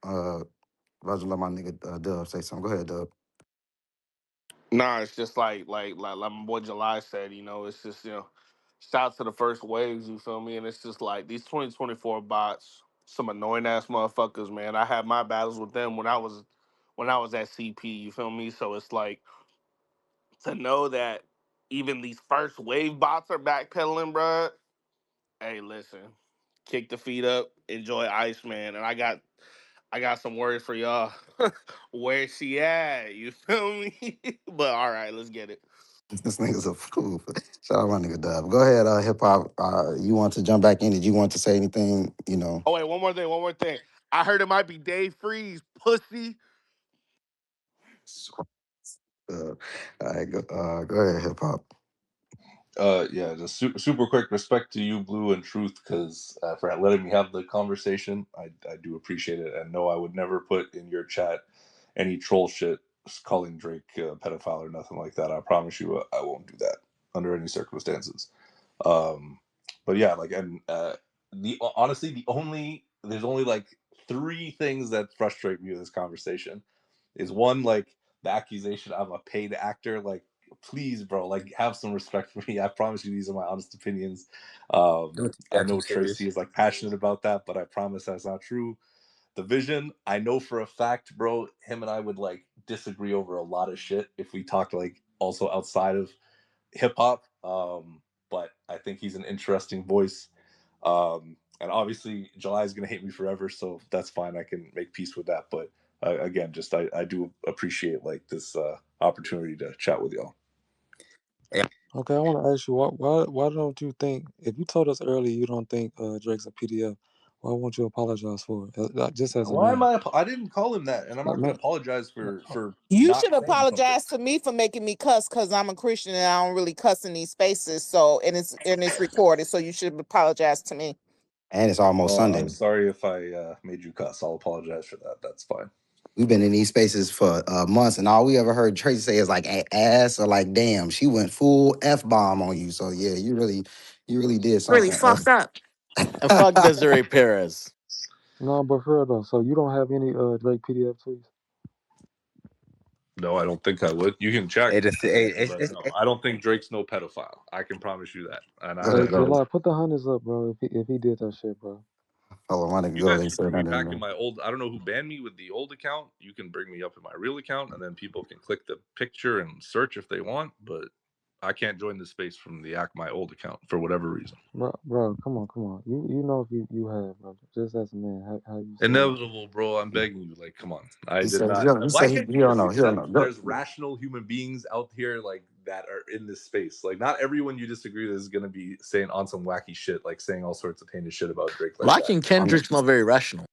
Roger, let my nigga Dub say something. Go ahead, Dub. Nah, it's just like my boy July said, it's just, shout out to the first waves, you feel me? And it's just like these 2024 bots, some annoying ass motherfuckers, man. I had my battles with them when I was at CP, you feel me? So it's like to know that even these first wave bots are backpedaling, bruh. Hey, listen, kick the feet up, enjoy Iceman, and I got some words for y'all. Where she at? You feel me? But all right, let's get it. This nigga's a fool. Shout out my nigga Dub. Go ahead, hip hop. You want to jump back in? Did you want to say anything? Oh wait, one more thing. I heard it might be Dave Freeze, pussy. Uh, all right, go ahead, hip hop. Yeah, just super quick respect to you, Blue and Truth, because for letting me have the conversation. I do appreciate it, and no, I would never put in your chat any troll shit calling Drake a pedophile or nothing like that. I promise you, I won't do that under any circumstances. Um, but yeah, like, and honestly, there's only like three things that frustrate me with this conversation. Is one, like, the accusation I'm a paid actor. Like, please, bro, like, have some respect for me. I promise you, these are my honest opinions. Don't take I that too know serious. Tracy is like passionate about that, but I promise that's not true. The vision, I know for a fact, bro, him and I would like disagree over a lot of shit if we talked like also outside of hip hop. But I think he's an interesting voice. And obviously, July is gonna hate me forever, so that's fine. I can make peace with that. But again, just I do appreciate like this opportunity to chat with y'all. Okay, I want to ask you why don't you think if you told us earlier you don't think Drake's a PDF, why won't you apologize for it? Just as a Why am man. I? I didn't call him that, and I'm Like, not gonna man, apologize for You not should saying something. apologize to me for making me cuss because I'm a Christian and I don't really cuss in these spaces. So and it's recorded. So you should apologize to me. And it's almost Well, Sunday. I'm sorry if I made you cuss. I'll apologize for that. That's fine. We've been in these spaces for months, and all we ever heard Tracy say is like ass or like damn. She went full f bomb on you. So yeah, you really did Really something. fucked up. And fuck Desiree Perez. No, but for real though, so you don't have any Drake PDF tweets? No, I don't think I would. You can check, but It's no, I don't think Drake's no pedophile. I can promise you that. And I, Hey, I don't. July, put the hundreds up, bro. If he did that shit, bro. Hold on, I You go. guys They can said bring me that back in in my old. I don't know who banned me with the old account. You can bring me up in my real account, and then people can click the picture and search if they want. But I can't join the space from my old account for whatever reason. Bro, come on. You know if you have, bro. Just as a man, how you say it. Inevitable, bro. I'm begging you. Like, come on. I He did said, not. he Why said can't he you don't just know. He don't accept know. there's rational human beings out here like that are in this space? Like, not everyone you disagree with is gonna be saying on some wacky shit, like saying all sorts of heinous shit about Drake like that. Liking Kendrick's not very rational.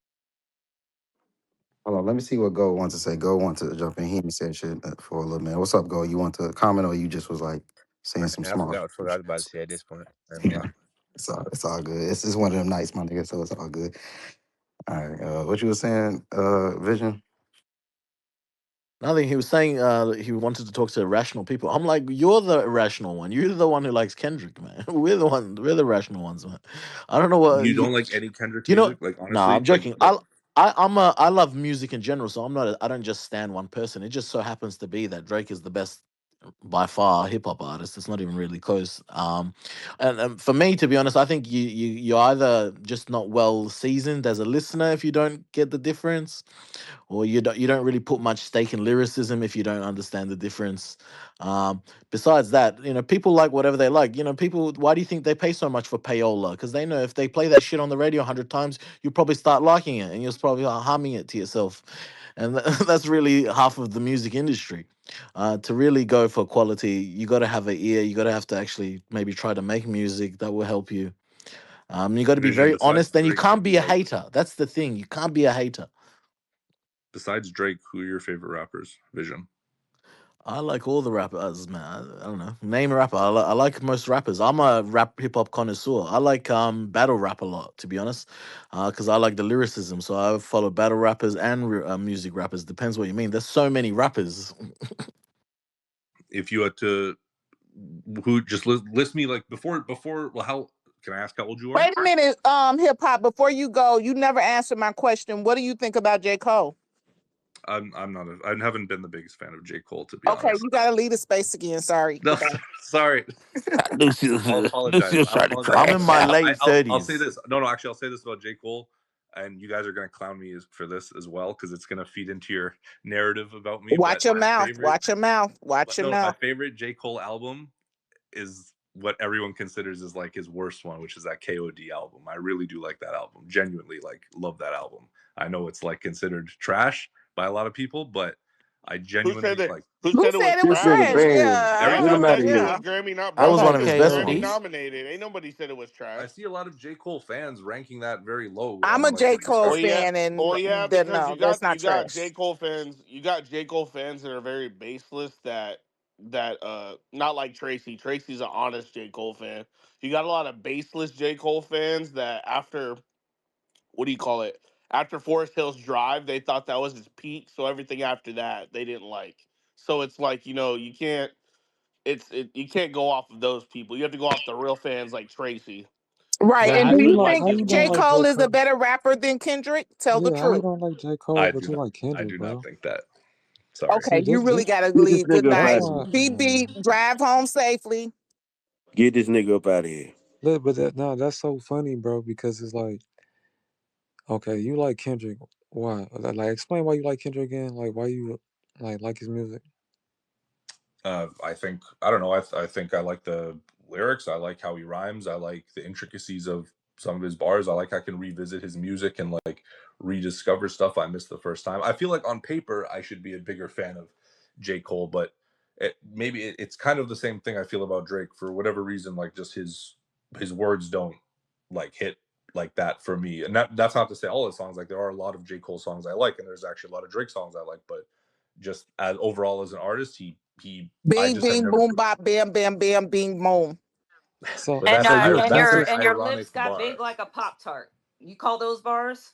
Hold on, let me see what Go wants to say. Go wants to jump in. He ain't said shit for a little minute. What's up, Go? You want to comment or you just was like saying some I smart? forgot what I was about to say at this point. I ain't gonna lie. It's all good. It's one of them nights, my nigga. So it's all good. All right. What you were saying, Vision? Nothing. He was saying he wanted to talk to rational people. I'm like, you're the irrational one. You're the one who likes Kendrick, man. We're the rational ones, man. I don't know what You you. don't like any Kendrick You know, music? Like, no, I'm honestly, like joking. I love music in general, so I'm not. I don't just stand one person. It just so happens to be that Drake is the best by far hip hop artist. It's not even really close. And for me, to be honest, I think you're either just not well seasoned as a listener if you don't get the difference, or you don't really put much stake in lyricism if you don't understand the difference. Besides that, people like whatever they like. People. Why do you think they pay so much for payola? Because they know if they play that shit on the radio 100 times, you'll probably start liking it, and you'll probably humming it to yourself, and that's really half of the music industry. To really go for quality, you got to have an ear. You got to have to actually maybe try to make music that will help you. You got to be Vision. very Besides honest, and you Drake, who can't do be you a like? hater. That's the thing. You can't be a hater. Besides Drake, who are your favorite rappers? Vision. I like all the rappers, man. I don't know. Name a rapper. I like most rappers. I'm a rap hip hop connoisseur. I like battle rap a lot, to be honest, because I like the lyricism. So I follow battle rappers and music rappers. Depends what you mean. There's so many rappers. If you had to, who just list me like before. Well, how can I ask how old you are? Wait a minute, hip hop. Before you go, you never answered my question. What do you think about J. Cole? I'm not. I haven't been the biggest fan of J. Cole, to be Okay, honest. you gotta leave the space again. Sorry. No, Goodbye. sorry. I'll apologize. Lucio I'll tried to apologize. I'm crash in my out. late I'll say 30s. this. No, actually, I'll say this about J. Cole, and you guys are gonna clown me for this as well because it's gonna feed into your narrative about me. But Watch your my mouth. favorite, Watch your mouth. Watch your no, my mouth. favorite J. Cole album is what everyone considers is like his worst one, which is that KOD album. I really do like that album. Genuinely, like, love that album. I know it's like considered trash by a lot of people, but I Who said genuinely it? like. Who Who said it was said it This was nigga trash? trash? banned. Yeah, Every Get him time out That of shit here. was yeah. Grammy That bro. was That one shit of his was best Grammy ones. nominated. Ain't nobody said it was I trash. see a lot of J. Cole fans ranking that very low I'm a on like J. the Cole Oh discography. yeah, fan, and oh yeah, because no, that's not you got trash. J Cole fans. You got J Cole fans that are very baseless. That not like Tracy. Tracy's an honest J Cole fan. You got a lot of baseless J Cole fans that after what do you call it? After Forest Hills Drive, they thought that was his peak. So everything after that, they didn't like. So it's like you can't. You can't go off of those people. You have to go off the real fans like Tracy. Right. But And That do you like think how his you don't J. like music. J Cole is a Cole? better rapper than Kendrick? Tell the Yeah, how you truth. don't like J Cole, I but do you not. like I Kendrick, do not bro? think that. Sorry. Okay, See, you really this gotta Get this leave. Good nigga up night. out that's of here. why. Beep beep. Drive home safely. Get this nigga up out of here. Look, but no, that's so funny, bro. Because it's like, okay, you like Kendrick. Why? Like, explain why you like Kendrick again. Like, why you like his music? I think I don't know. I think I like the lyrics. I like how he rhymes. I like the intricacies of some of his bars. I like I can revisit his music and like rediscover stuff I missed the first time. I feel like on paper I should be a bigger fan of J. Cole, but it's kind of the same thing I feel about Drake for whatever reason. Like just his words don't like hit like that for me. And that's not to say all his songs. Like there are a lot of J. Cole songs I like, and there's actually a lot of Drake songs I like, but just as overall as an artist, he I Bing just have bing never. boom bop bam bam bam bing boom. So, But And that's so you're and that's your an just and your lips ironic got bar. big like a Pop Tart. You call those bars?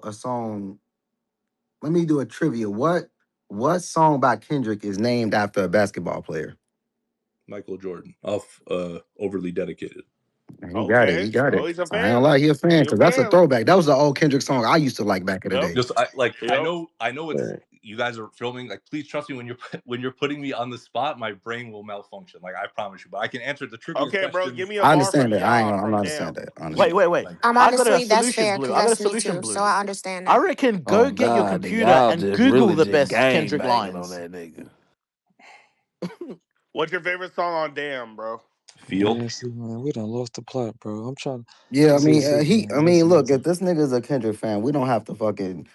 out a song. Let me do a trivia. What song by Kendrick is named after a basketball player? Michael Jordan off Overly Dedicated. He got it. Okay. He got Oh, it. he's a I ain't gonna fan. lie, he a fan He a because that's a fan. throwback. That was the old Kendrick song I used to like back in the Yep. day. Just I Yep. know it's Right. you guys are filming. Like, please trust me when you're putting me on the spot, my brain will malfunction. Like, I promise you. But I can answer the trivia Okay, bro. Give questions. me a I bar from understand that. I ain't y'all gonna. I'm from not Damn. understand that. Wait, Honestly, wait, wait. like, I got a Honestly, that's solution, fair Blue. because I got a that's me solution, too. So Blue. I understand I that. reckon go Oh get your God, then computer y'all and just Google really the just best gang Kendrick banging on lines. that nigga. What's your favorite song on Damn, bro? Feel. Man, see, man, we done lost the plot, bro. I'm trying. yeah. I Let's see, mean, let's see, he. I let's mean, see, look, let's see. if this nigga's a Kendrick fan, we don't have to fucking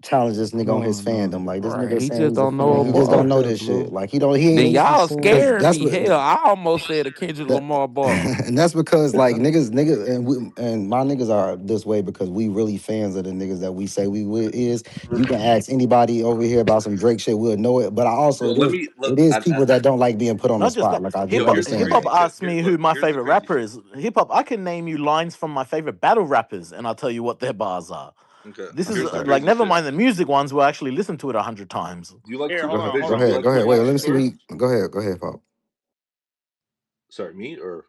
challenge this nigga on his No. fandom. Like this Right. nigga He saying just he's a don't know fan. a He Nah, just don't bar. know okay, this shit. Blue. Like he Then ain't. Niggas be y'all saying Cause scaring that's me. what Hell, I almost said a Kendrick that, Lamar bar. and that's because like niggas, and my niggas are this way because we really fans of the niggas that we say is. You can ask anybody over here about some Drake shit, we'll know it. But I also Bro, it is people that don't like being put on the Not just spot. that. Like I Hip get yo, what hop you're here's the hip saying hop crazy though. shit. asked Here, me look, who my here's the favorite crazy rapper shit. is. Hip hop, I can name you lines from my favorite battle rappers, and I'll tell you what their bars are. Okay, This is here's the Okay. like crazy never shit. mind the music ones. We'll actually listen to it 100 times. Do you like Here, hold on, hold Go supervision? on. Do you ahead. like Go ahead. Wait. supervision Let me see what stories? he. Go ahead. Go ahead, Pop. Sorry, me or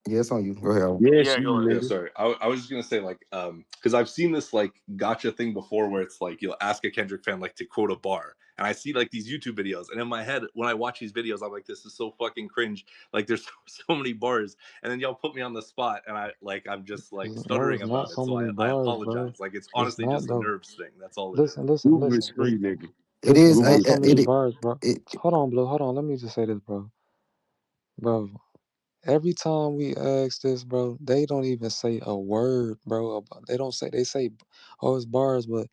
Yeah, it's on you. Go ahead. Yes, Yeah, you go ahead. yeah, nigga. sorry. I was just gonna say like because I've seen this like gotcha thing before where it's like you'll ask a Kendrick fan like to quote a bar, and I see like these YouTube videos, and in my head when I watch these videos, I'm like, this is so fucking cringe. Like there's so many bars, and then y'all put me on the spot, and I'm just like Bro, stuttering it's not about it. so So many I bars, bro. apologize. Like it's It's honestly not just a though. nerves thing. That's all it is. Listen, Google is listen. free, nigga. It is. It's Google not is so many free. bars, bro. It, Hold on, Blue. Hold on. Let me just say this, bro. Bro, every time we ask this, bro, they don't even say a word, bro. They don't say. They say, "Oh, it's bars," but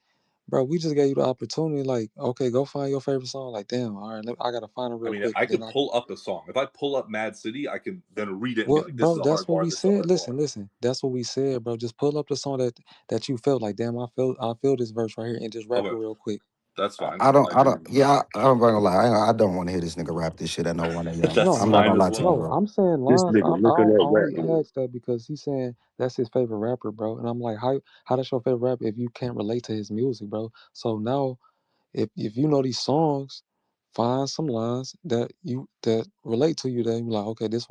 bro, we just gave you the opportunity. Like, okay, go find your favorite song. Like, damn, all right, I gotta find it I real mean, quick. I Then could I pull up a song. If I pull up Mad City, I can then read it and be what, like, this is bro? a That's hard what bar. we This is a said. hard bar. Listen. That's what we said, bro. Just pull up the song that you felt like. Damn, I feel this verse right here, and just rap it Okay, real quick. that's fine. I don't. I I can. don't. Yeah, I'm not gonna lie. I don't want to hear this nigga rap this shit at no 1 a.m. That's No, I'm not fine gonna as lie to you, well. no, bro. I'm saying This lines. nigga looking I up rap only lyrics. asked that because he's saying that's his favorite rapper, bro. And I'm like, how that's your favorite rapper if you can't relate to his music, bro? So now, if you know these songs, find some lines that relate to you. That you like, okay, this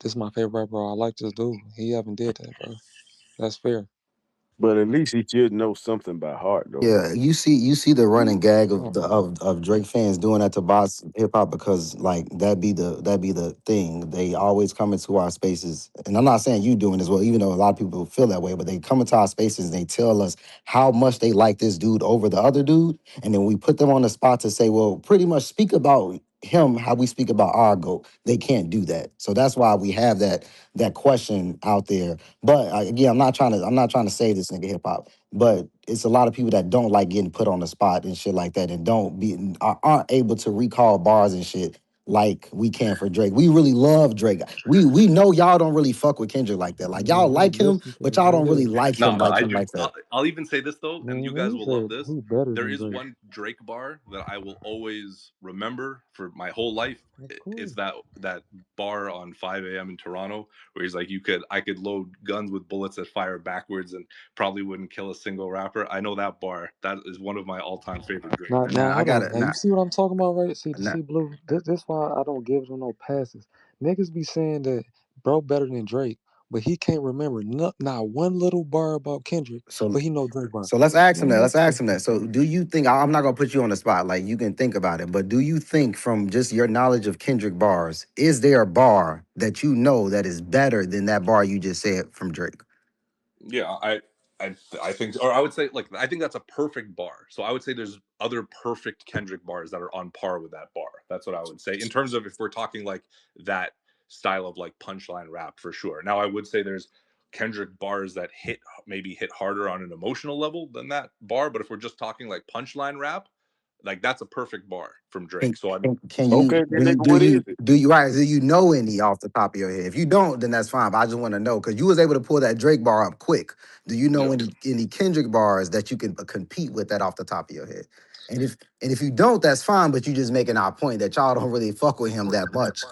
is my favorite rapper. I like this dude. He haven't did that, bro. That's fair. But at least he should know something by heart, though. Yeah, you see the running gag of Oh, the of Drake fans doing that to bots hip hop because like that be the thing. They always come into our spaces, and I'm not saying you doing as well, even though a lot of people feel that way. But they come into our spaces and they tell us how much they like this dude over the other dude, and then we put them on the spot to say, well, pretty much speak about him how we speak about our goat. They can't do that, so that's why we have that question out there. But again, I'm not trying to say this nigga hip hop. But it's a lot of people that don't like getting put on the spot and shit like that, and aren't able to recall bars and shit like we can for Drake. We really love Drake. We know y'all don't really fuck with Kendrick like that. Like y'all man, we like him, listen to but this y'all don't nigga. really like No, him no, I like do. that. I'll even say this though, and Man, you when guys he will love said this. he better There than is Drake, one Drake bar that I will always remember for my whole life. of It's course. that bar on 5 a.m. in Toronto where he's like, I could load guns with bullets that fire backwards and probably wouldn't kill a single rapper. I know that bar. That is one of my all-time favorite Drake Now, bars. Now I hold got on. it. Now you Now, see what I'm talking about, right? now See, Blue. This why I don't give them no passes. Niggas be saying that bro better than Drake, but he can't remember not one little bar about Kendrick, so but he know Drake bar. so let's ask him that. Man, Let's that's ask him that. So do you think I'm not gonna put you on the spot, like you can think about it, but do you think from just your knowledge of Kendrick bars, is there a bar that you know that is better than that bar you just said from Drake? Yeah, I think, or I would say, like, I think that's a perfect bar. So I would say there's other perfect Kendrick bars that are on par with that bar. That's what I would say in terms of if we're talking like that style of like punchline rap for sure. Now I would say there's Kendrick bars that hit harder on an emotional level than that bar, but if we're just talking like punchline rap, like that's a perfect bar from Drake. Can, So I'm can you Okay, then nigga, what is it? do you know any off the top of your head? If you don't, then that's fine. But I just want to know because you was able to pull that Drake bar up quick. Do you know yeah. any Kendrick bars that you can compete with that off the top of your head? And if you don't, that's fine. But you just making our point that y'all don't really fuck with him that much.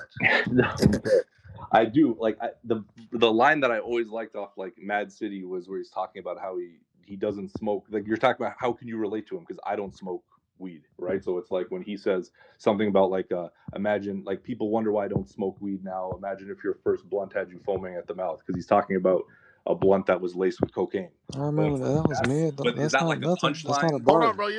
No, but I do like the line that I always liked off like Mad City was where he's talking about how he doesn't smoke. Like you're talking about how can you relate to him because I don't smoke weed, right? So it's like when he says something about like imagine like people wonder why I don't smoke weed now. Imagine if your first blunt had you foaming at the mouth because he's talking about a blunt that was laced with cocaine. I But remember it's like that was that's mid. but is That's that not like a nothing. That's not a punchline? Hold on, bar. bro.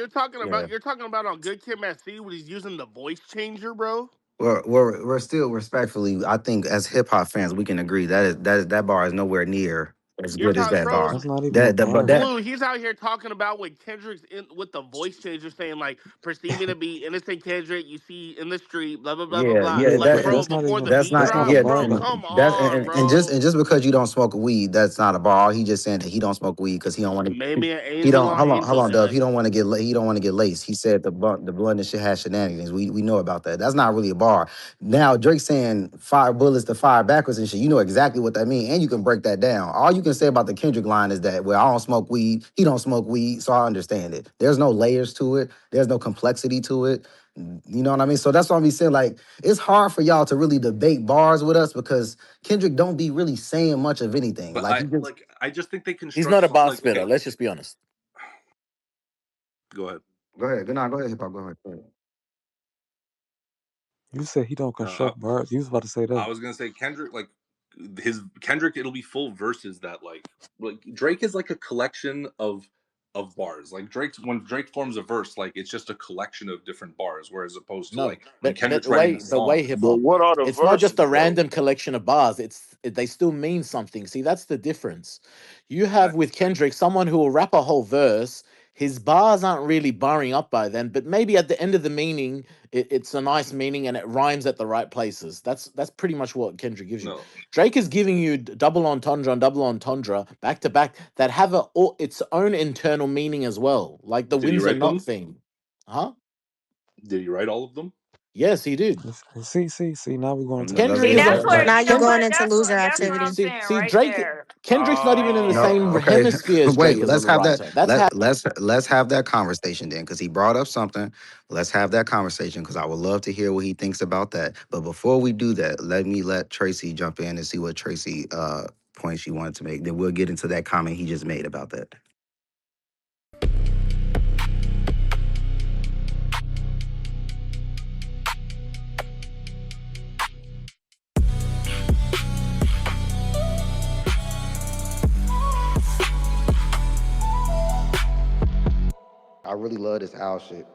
Yeah. You're talking about on Good Kid, Mad City when he's using the voice changer, bro. We're still respectfully. I think as hip hop fans, we can agree that that bar is nowhere near. as You're good as talking, that bro. bar. That's not even a That the but bar. that Blue, he's out here talking about when Kendrick's in with the voice changer saying like perceiving to be innocent Kendrick you see in the street, blah blah blah blah yeah, blah. yeah, Yeah, Like, but bro, that that's not before the even that's beat not that's not a drops, yeah, bro, bar. come that on, and bro. just because you don't smoke weed, that's not a bar. He just saying that he don't smoke weed because he don't want to. Maybe an He angel don't on hold angel on, Dub. He dust. don't want to get he don't want to get laced. He said the blunt and shit has shenanigans. We know about that. That's not really a bar. Now Drake saying fire bullets to fire backwards and shit. You know exactly what that means, and you can break that down. All you can say about the Kendrick line is that well, I don't smoke weed. He don't smoke weed, so I understand it. There's no layers to it. There's no complexity to it. You know what I mean? So that's why I'm saying like it's hard for y'all to really debate bars with us because Kendrick don't be really saying much of anything. But Like he just I just think they He's construct not a some bar like spitter. okay, Let's just be honest. go ahead. go ahead. Good night. Go ahead, hip hop. Go ahead. Go ahead. You said he don't Uh, construct bars. You was about to say I that. was gonna say Kendrick, like his Kendrick, it'll be full verses that like Drake is like a collection of bars. Like Drake, when Drake forms a verse, like it's just a collection of different bars. Whereas opposed to No, like when but Kendrick's writing a the way song, hip But hop, what are the it's not just a verses though? random collection of bars. They still mean something. See, that's the difference. You I, have with Kendrick someone who will rap a whole verse. His bars aren't really barring up by then, but maybe at the end of the meaning, it's a nice meaning and it rhymes at the right places. That's pretty much what Kendrick gives you. no, Drake is giving you double entendre and double entendre back to back that have its own internal meaning as well, like the did he wins are write not them? thing, huh? Did he write all of them? Yes, he did. See. Now we're going And into the Kendrick See, is debate. a that's Now, what Now you know. you're going What into loser that's what I'm activity. saying see right Drake. there. Kendrick's not even in the no, same Oh, okay. hemisphere as Drake Wait, as a let's have that. writer. That's how. Let's have that conversation then, because he brought up something. Let's have that conversation because I would love to hear what he thinks about that. But before we do that, let Tracy jump in and see what Tracy point she wanted to make. Then we'll get into that comment he just made about that. I really love this owl shit.